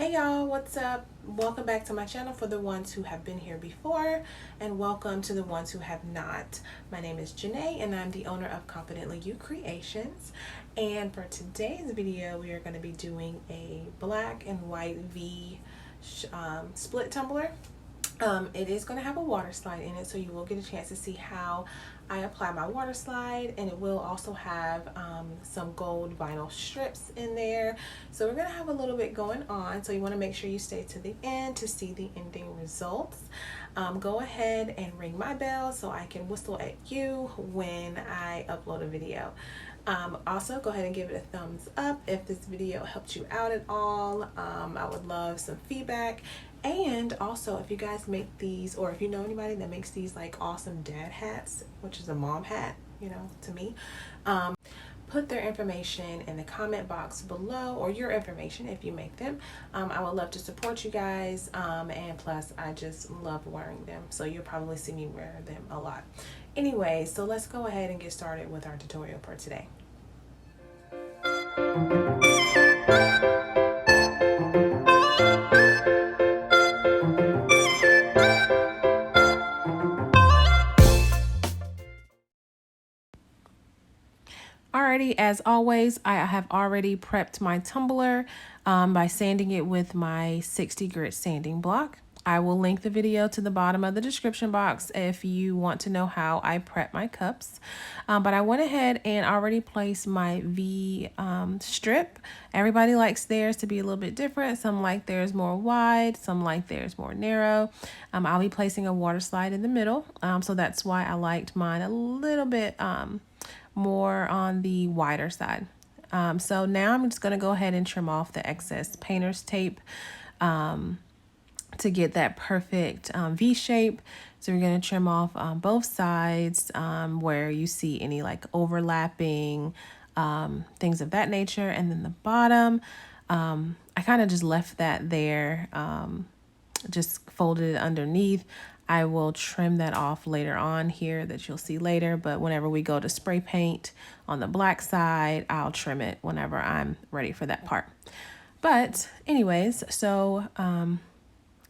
Hey y'all, what's up? Welcome back to my channel for the ones who have been here before, and welcome to the ones who have not. My name is Janae and I'm the owner of Confidently You Creations. And for today's video, we are going to be doing a black and white V split tumbler. It is going to have a water slide in it, so you will get a chance to see how I apply my water slide, and it will also have some gold vinyl strips in there. So we're going to have a little bit going on, so you want to make sure you stay to the end to see the ending results. Go ahead and ring my bell so I can whistle at you when I upload a video. Also, go ahead and give it a thumbs up if this video helped you out at all. I would love some feedback. And also, if you guys make these, or if you know anybody that makes these like awesome dad hats, which is a mom hat, you know, to me, put their information in the comment box below, or your information if you make them. I would love to support you guys, and plus I just love wearing them, so you'll probably see me wear them a lot. Anyway, so let's go ahead and get started with our tutorial for today. Alrighty, as always, I have already prepped my tumbler by sanding it with my 60 grit sanding block. I will link the video to the bottom of the description box if you want to know how I prep my cups. But I went ahead and already placed my V strip. Everybody likes theirs to be a little bit different. Some like theirs more wide, some like theirs more narrow. I'll be placing a water slide in the middle, so that's why I liked mine a little bit more on the wider side. So now I'm just going to go ahead and trim off the excess painter's tape to get that perfect V shape. So we're going to trim off both sides where you see any like overlapping things of that nature. And then the bottom, I kind of just left that there, just folded it underneath. I will trim that off later on here that you'll see later, but whenever we go to spray paint on the black side, I'll trim it whenever I'm ready for that part. But anyways, so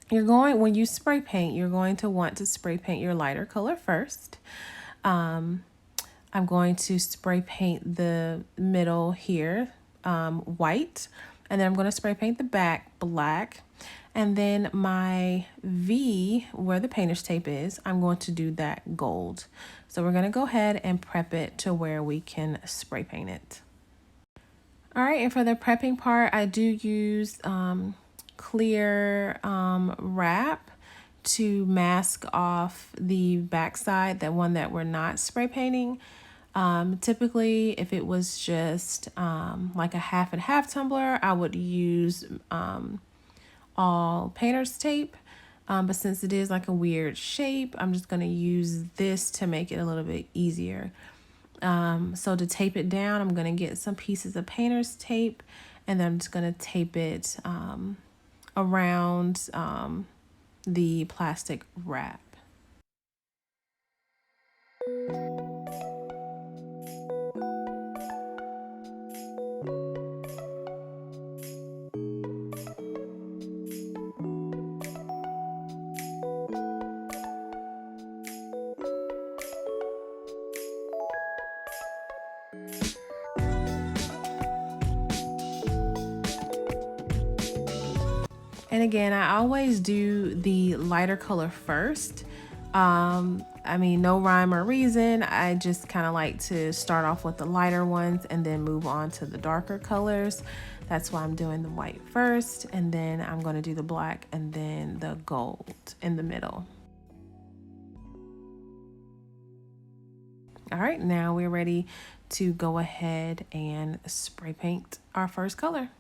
when you spray paint, you're going to want to spray paint your lighter color first. I'm going to spray paint the middle here white, and then I'm going to spray paint the back black. And then my V, where the painter's tape is, I'm going to do that gold. So we're going to go ahead and prep it to where we can spray paint it. All right, and for the prepping part, I do use clear wrap to mask off the backside, that one that we're not spray painting. Typically, if it was just like a half and half tumbler, I would use all painter's tape, but since it is like a weird shape, I'm just going to use this to make it a little bit easier. So to tape it down, I'm going to get some pieces of painter's tape, and then I'm just going to tape it around the plastic wrap. And again, I always do the lighter color first. I mean, no rhyme or reason. I just kind of like to start off with the lighter ones and then move on to the darker colors. That's why I'm doing the white first, and then I'm going to do the black and then the gold in the middle. All right, now we're ready to go ahead and spray paint our first color.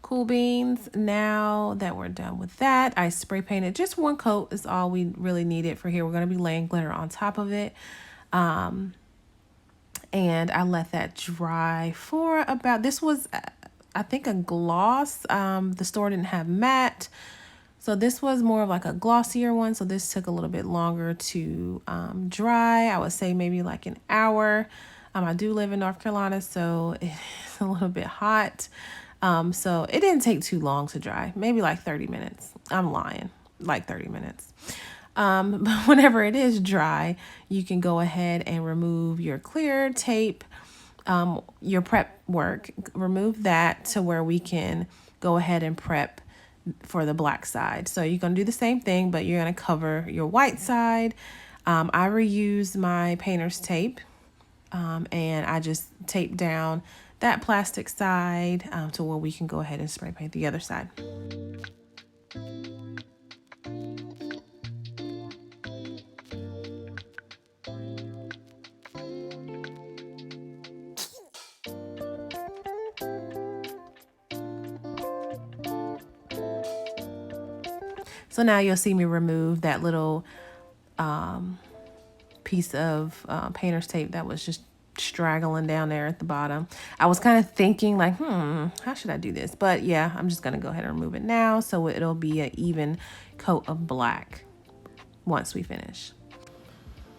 Cool beans. Now that we're done with that, I spray painted just one coat is all we really needed for here. We're going to be laying glitter on top of it. And I let that dry for about, this was, I think, a gloss. The store didn't have matte, so this was more of like a glossier one. So this took a little bit longer to dry. I would say maybe like an hour. I do live in North Carolina, so it's a little bit hot. So it didn't take too long to dry, maybe like 30 minutes. I'm lying, like 30 minutes. But whenever it is dry, you can go ahead and remove your clear tape, your prep work, remove that to where we can go ahead and prep for the black side. So you're going to do the same thing, but you're going to cover your white side. I reuse my painter's tape, and I just tape down that plastic side to where we can go ahead and spray paint the other side. So now you'll see me remove that little piece of painter's tape that was just straggling down there at the bottom. I was kind of thinking like, how should I do this? But yeah, I'm just gonna go ahead and remove it now so it'll be an even coat of black once we finish.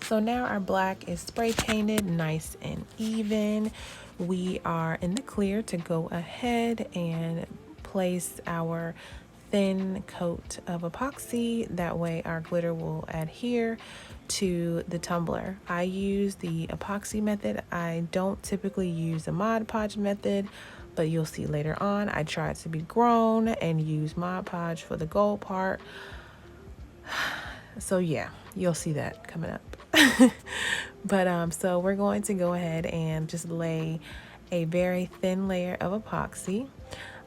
So now our black is spray painted nice and even. We are in the clear to go ahead and place our thin coat of epoxy. That way our glitter will adhere to the tumbler. I use the epoxy method. I don't typically use the Mod Podge method, but you'll see later on I tried to be grown and use Mod Podge for the gold part. So yeah, you'll see that coming up. But so we're going to go ahead and just lay a very thin layer of epoxy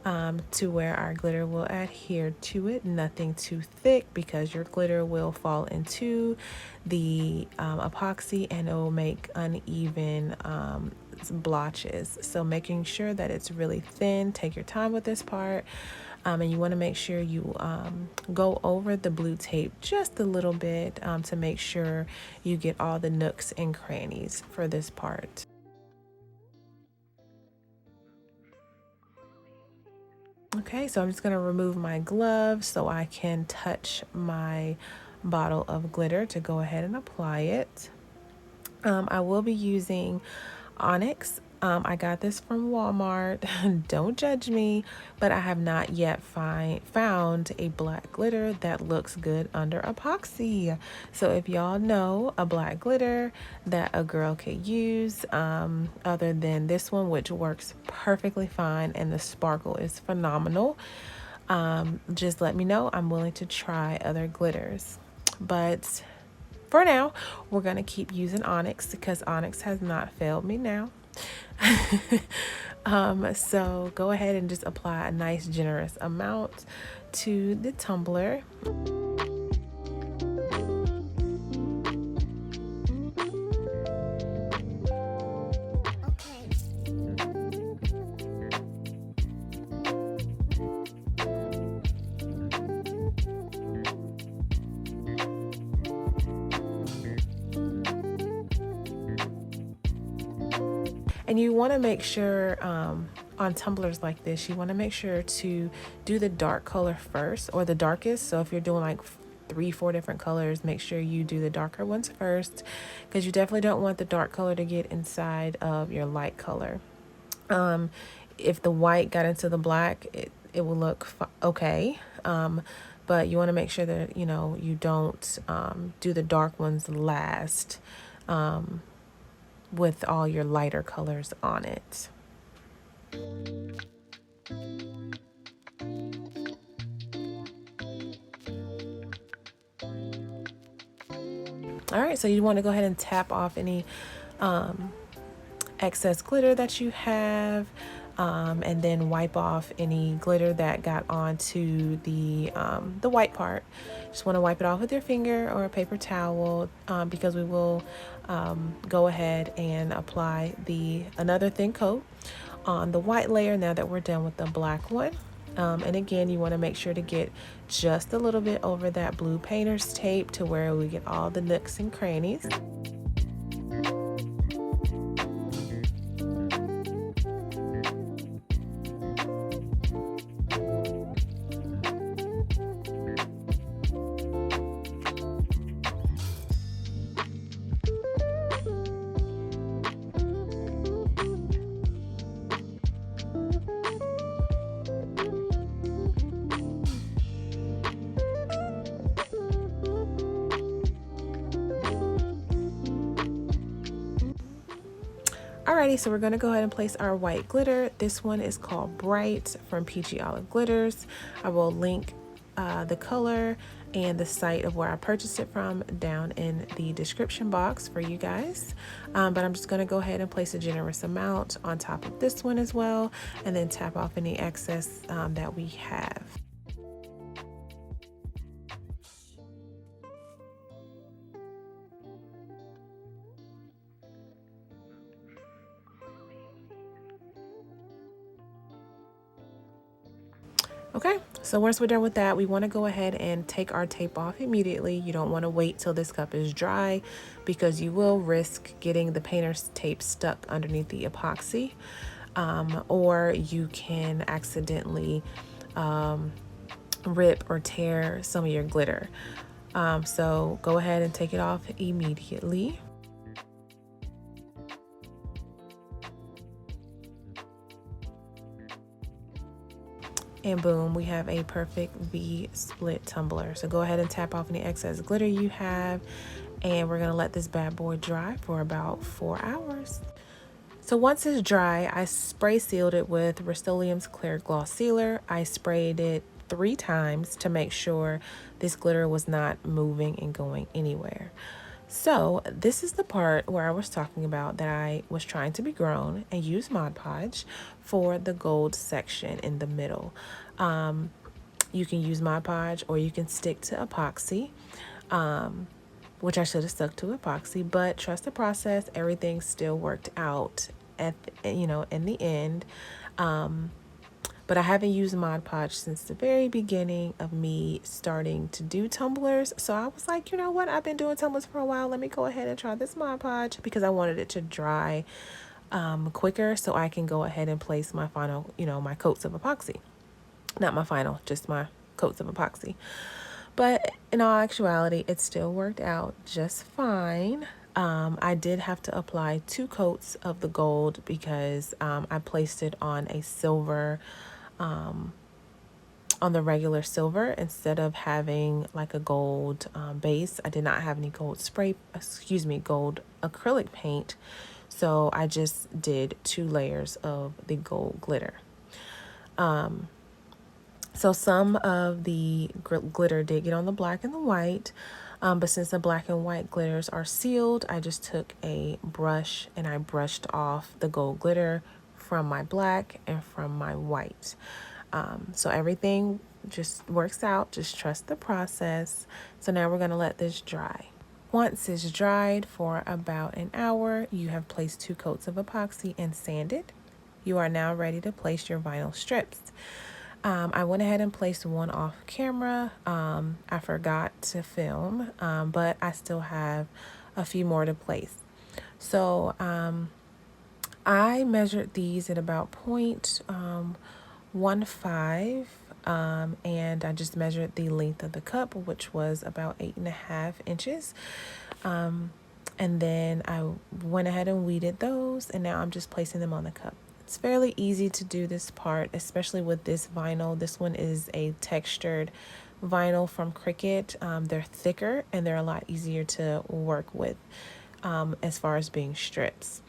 to where our glitter will adhere to it. Nothing too thick because your glitter will fall into the epoxy and it will make uneven blotches. So making sure that it's really thin. Take your time with this part. And you want to make sure you go over the blue tape just a little bit to make sure you get all the nooks and crannies for this part. Okay, so I'm just going to remove my glove so I can touch my bottle of glitter to go ahead and apply it. I will be using Onyx. I got this from Walmart. Don't judge me, but I have not yet found a black glitter that looks good under epoxy. So if y'all know a black glitter that a girl could use other than this one, which works perfectly fine and the sparkle is phenomenal, just let me know. I'm willing to try other glitters. But for now, we're going to keep using Onyx because Onyx has not failed me now. So go ahead and just apply a nice generous amount to the tumbler. And you want to make sure on tumblers like this, you want to make sure to do the dark color first, or the darkest. So if you're doing like 3-4 different colors, make sure you do the darker ones first, because you definitely don't want the dark color to get inside of your light color. If the white got into the black, it will look okay. But you want to make sure that, you know, you don't do the dark ones last with all your lighter colors on it. All right, so you want to go ahead and tap off any excess glitter that you have, and then wipe off any glitter that got onto the white part. Just want to wipe it off with your finger or a paper towel, because we will go ahead and apply another thin coat on the white layer now that we're done with the black one. And again, you want to make sure to get just a little bit over that blue painter's tape to where we get all the nooks and crannies. Alrighty, so we're going to go ahead and place our white glitter. This one is called Bright from Peachy Olive Glitters. I will link the color and the site of where I purchased it from down in the description box for you guys. But I'm just going to go ahead and place a generous amount on top of this one as well, and then tap off any excess that we have. Okay, so once we're done with that, we want to go ahead and take our tape off immediately. You don't want to wait till this cup is dry because you will risk getting the painter's tape stuck underneath the epoxy, or you can accidentally rip or tear some of your glitter. So go ahead and take it off immediately. And boom, we have a perfect V split tumbler. So go ahead and tap off any excess glitter you have, and we're gonna let this bad boy dry for about 4 hours. So once it's dry, I spray sealed it with Rust-Oleum's Clear Gloss Sealer. I sprayed it 3 times to make sure this glitter was not moving and going anywhere. So this is the part where I was talking about that I was trying to be grown and use Mod Podge for the gold section in the middle. You can use Mod Podge or you can stick to epoxy, which I should have stuck to epoxy, but trust the process. Everything still worked out at, in the end. But I haven't used Mod Podge since the very beginning of me starting to do tumblers. So I was like, you know what? I've been doing tumblers for a while. Let me go ahead and try this Mod Podge because I wanted it to dry quicker so I can go ahead and place my final, my coats of epoxy. Not my final, just my coats of epoxy. But in all actuality, it still worked out just fine. I did have to apply 2 coats of the gold because I placed it on a silver, on the regular silver instead of having like a gold base. I did not have any gold gold acrylic paint. So I just did 2 layers of the gold glitter. So some of the glitter did get on the black and the white, but since the black and white glitters are sealed, I just took a brush and I brushed off the gold glitter from my black and from my white. So everything just works out. Just trust the process. So now we're going to let this dry. Once it's dried for about an hour, you have placed 2 coats of epoxy and sanded. You are now ready to place your vinyl strips. I went ahead and placed one off camera. I forgot to film, but I still have a few more to place. So I measured these at about 0.15, and I just measured the length of the cup, which was about 8.5 inches. And then I went ahead and weeded those, and now I'm just placing them on the cup. It's fairly easy to do this part, especially with this vinyl. This one is a textured vinyl from Cricut. They're thicker and they're a lot easier to work with as far as being strips.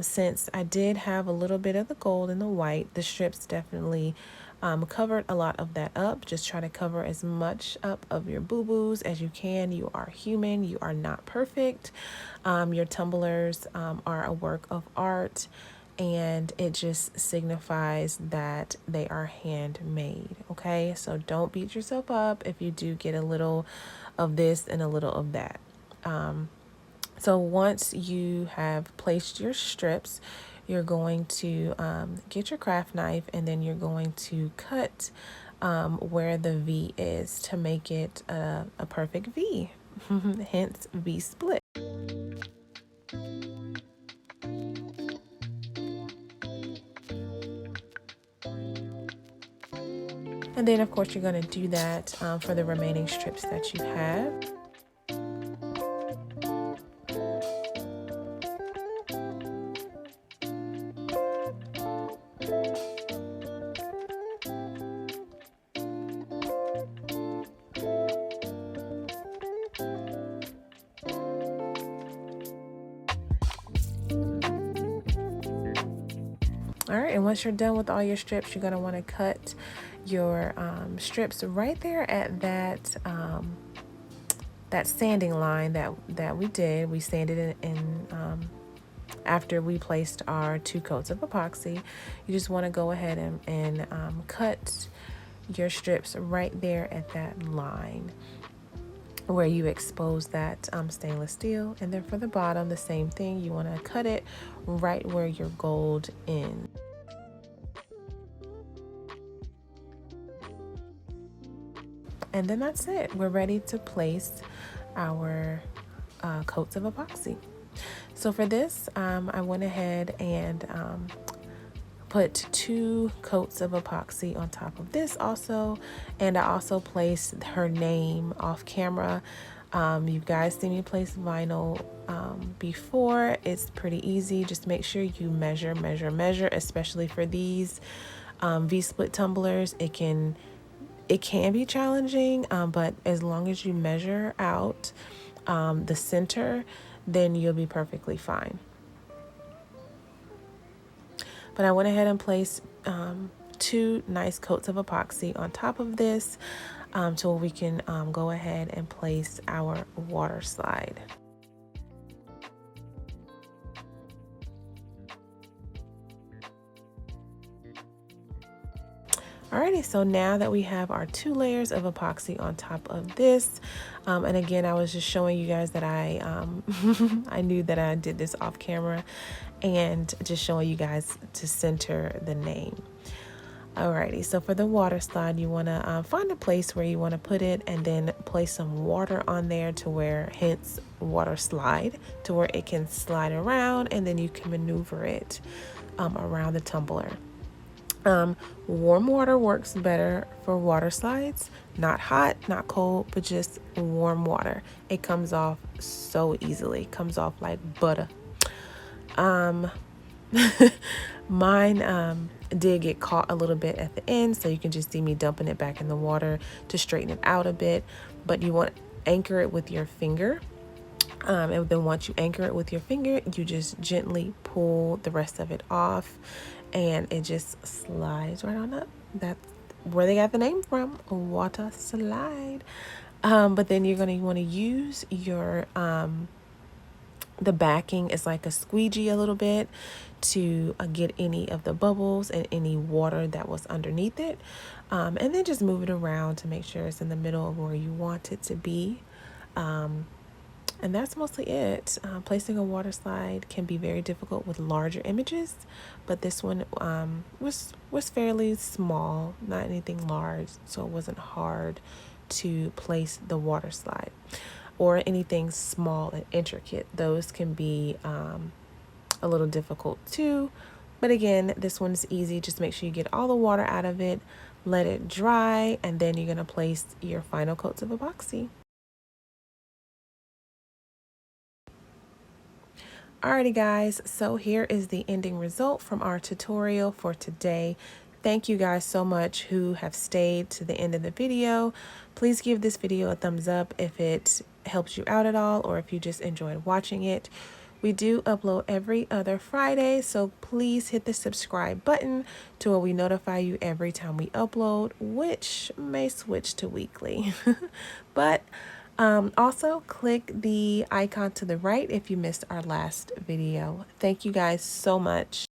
Since I did have a little bit of the gold and the white, the strips definitely covered a lot of that up. Just try to cover as much up of your boo-boos as you can. You are human. You are not perfect. Your tumblers are a work of art, and it just signifies that they are handmade. Okay, so don't beat yourself up if you do get a little of this and a little of that. So once you have placed your strips, you're going to get your craft knife, and then you're going to cut where the V is to make it a perfect V, hence V split. And then of course you're going to do that for the remaining strips that you have. All right, and once you're done with all your strips, you're gonna wanna cut your strips right there at that that sanding line that we did. We sanded it in after we placed our 2 coats of epoxy. You just wanna go ahead and cut your strips right there at that line where you expose that stainless steel. And then for the bottom, the same thing. You want to cut it right where your gold ends. And then that's it. We're ready to place our coats of epoxy. So for this, I went ahead and put 2 coats of epoxy on top of this also, and I also placed her name off camera. You guys see me place vinyl before. It's pretty easy. Just make sure you measure, especially for these V-split tumblers. It can be challenging, but as long as you measure out the center, then you'll be perfectly fine. But I went ahead and placed 2 nice coats of epoxy on top of this so we can go ahead and place our water slide. Alrighty, so now that we have our 2 layers of epoxy on top of this, and again, I was just showing you guys that I I knew that I did this off camera, and just showing you guys to center the name. Alrighty, so for the water slide, you want to find a place where you want to put it, and then place some water on there to where, hence water slide, to where it can slide around, and then you can maneuver it around the tumbler. Warm water works better for water slides. Not hot, not cold, but just warm water. It comes off so easily. Comes off like butter. Mine did get caught a little bit at the end, so you can just see me dumping it back in the water to straighten it out a bit. But you want to anchor it with your finger. And then once you anchor it with your finger, you just gently pull the rest of it off, and it just slides right on up. That's where they got the name from, water slide. But then you're going to want to use your the backing is like a squeegee a little bit to get any of the bubbles and any water that was underneath it, and then just move it around to make sure it's in the middle of where you want it to be. And that's mostly it. Placing a water slide can be very difficult with larger images, but this one was fairly small, not anything large, so it wasn't hard to place the water slide. Or anything small and intricate, those can be a little difficult too. But again, this one's easy. Just make sure you get all the water out of it, let it dry, and then you're gonna place your final coats of epoxy. Alrighty guys, so here is the ending result from our tutorial for today. Thank you guys so much who have stayed to the end of the video. Please give this video a thumbs up if it helps you out at all, or if you just enjoyed watching it. We do upload every other Friday, so please hit the subscribe button to where we notify you every time we upload, which may switch to weekly. But also click the icon to the right if you missed our last video. Thank you guys so much.